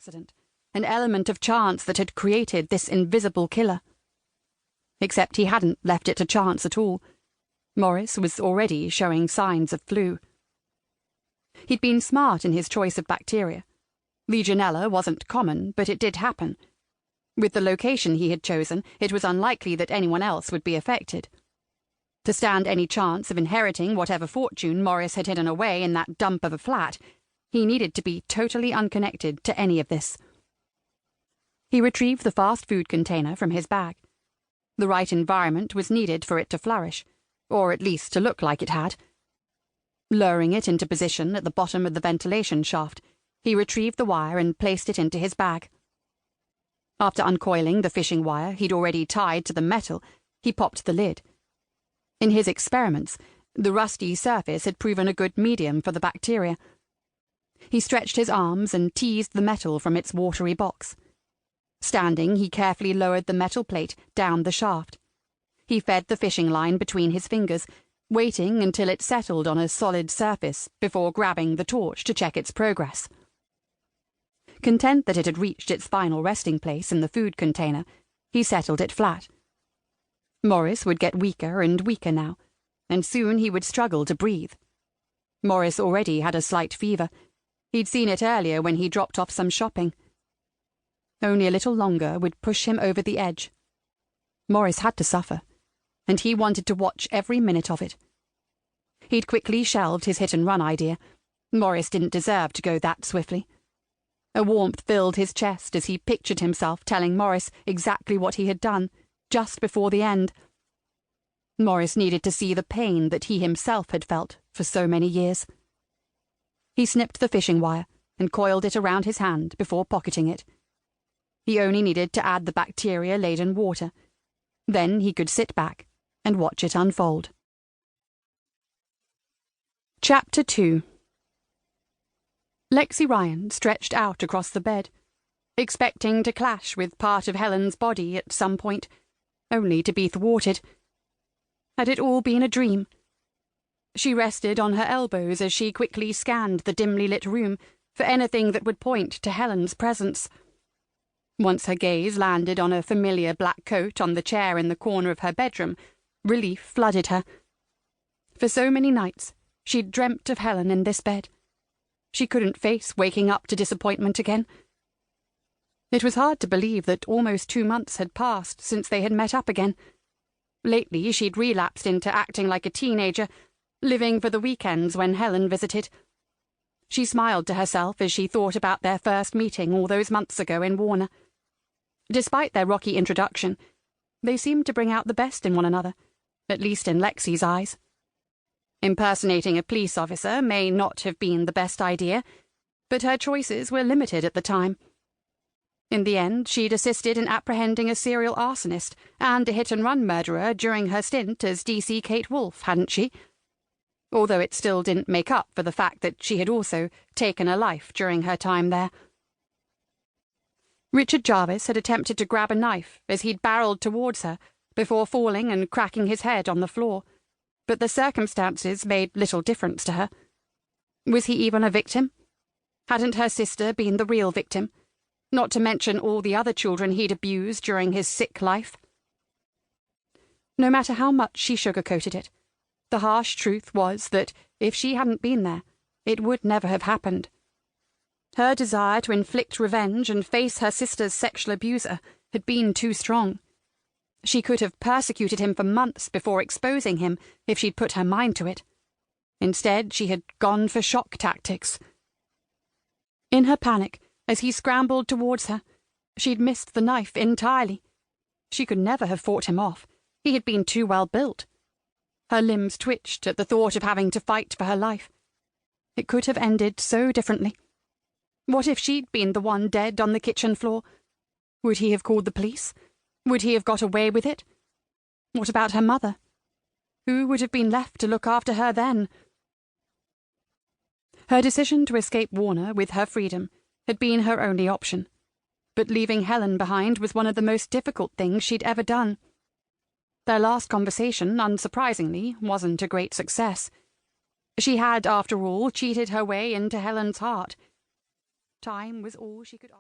accident, an element of chance that had created this invisible killer. Except he hadn't left it to chance at all. Morris was already showing signs of flu. He'd been smart in his choice of bacteria. Legionella wasn't common, but it did happen. With the location he had chosen, it was unlikely that anyone else would be affected. To stand any chance of inheriting whatever fortune Morris had hidden away in that dump of a flat, he needed to be totally unconnected to any of this. He retrieved the fast food container from his bag. The right environment was needed for it to flourish, or at least to look like it had. Lowering it into position at the bottom of the ventilation shaft, he retrieved the wire and placed it into his bag. After uncoiling the fishing wire he'd already tied to the metal, he popped the lid. In his experiments, the rusty surface had proven a good medium for the bacteria. He stretched his arms and teased the metal from its watery box. Standing, he carefully lowered the metal plate down the shaft. He fed the fishing line between his fingers, waiting until it settled on a solid surface before grabbing the torch to check its progress. Content that it had reached its final resting place in the food container, he settled it flat. Morris would get weaker and weaker now, and soon he would struggle to breathe. Morris already had a slight fever. He'd seen it earlier when he dropped off some shopping. Only a little longer would push him over the edge. Morris had to suffer, and he wanted to watch every minute of it. He'd quickly shelved his hit-and-run idea. Morris didn't deserve to go that swiftly. A warmth filled his chest as he pictured himself telling Morris exactly what he had done, just before the end. Morris needed to see the pain that he himself had felt for so many years. He snipped the fishing wire and coiled it around his hand before pocketing it. He only needed to add the bacteria-laden water. Then he could sit back and watch it unfold. Chapter 2. Lexi Ryan stretched out across the bed, expecting to clash with part of Helen's body at some point, only to be thwarted. Had it all been a dream? She rested on her elbows as she quickly scanned the dimly lit room for anything that would point to Helen's presence. Once her gaze landed on a familiar black coat on the chair in the corner of her bedroom, relief flooded her. For so many nights, she'd dreamt of Helen in this bed. She couldn't face waking up to disappointment again. It was hard to believe that almost 2 months had passed since they had met up again. Lately, she'd relapsed into acting like a teenager, living for the weekends when Helen visited. She smiled to herself as she thought about their first meeting all those months ago in Warner. Despite their rocky introduction, they seemed to bring out the best in one another, at least in Lexi's eyes. Impersonating a police officer may not have been the best idea, but her choices were limited at the time. In the end, she'd assisted in apprehending a serial arsonist and a hit-and-run murderer during her stint as DC Kate Wolfe, hadn't she? Although it still didn't make up for the fact that she had also taken a life during her time there. Richard Jarvis had attempted to grab a knife as he'd barreled towards her before falling and cracking his head on the floor, but the circumstances made little difference to her. Was he even a victim? Hadn't her sister been the real victim? Not to mention all the other children he'd abused during his sick life. No matter how much she sugarcoated it, the harsh truth was that if she hadn't been there, it would never have happened. Her desire to inflict revenge and face her sister's sexual abuser had been too strong. She could have persecuted him for months before exposing him if she'd put her mind to it. Instead, she had gone for shock tactics. In her panic, as he scrambled towards her, she'd missed the knife entirely. She could never have fought him off. He had been too well built. Her limbs twitched at the thought of having to fight for her life. It could have ended so differently. What if she'd been the one dead on the kitchen floor? Would he have called the police? Would he have got away with it? What about her mother? Who would have been left to look after her then? Her decision to escape Warner with her freedom had been her only option, but leaving Helen behind was one of the most difficult things she'd ever done. Their last conversation, unsurprisingly, wasn't a great success. She had, after all, cheated her way into Helen's heart. Time was all she could offer.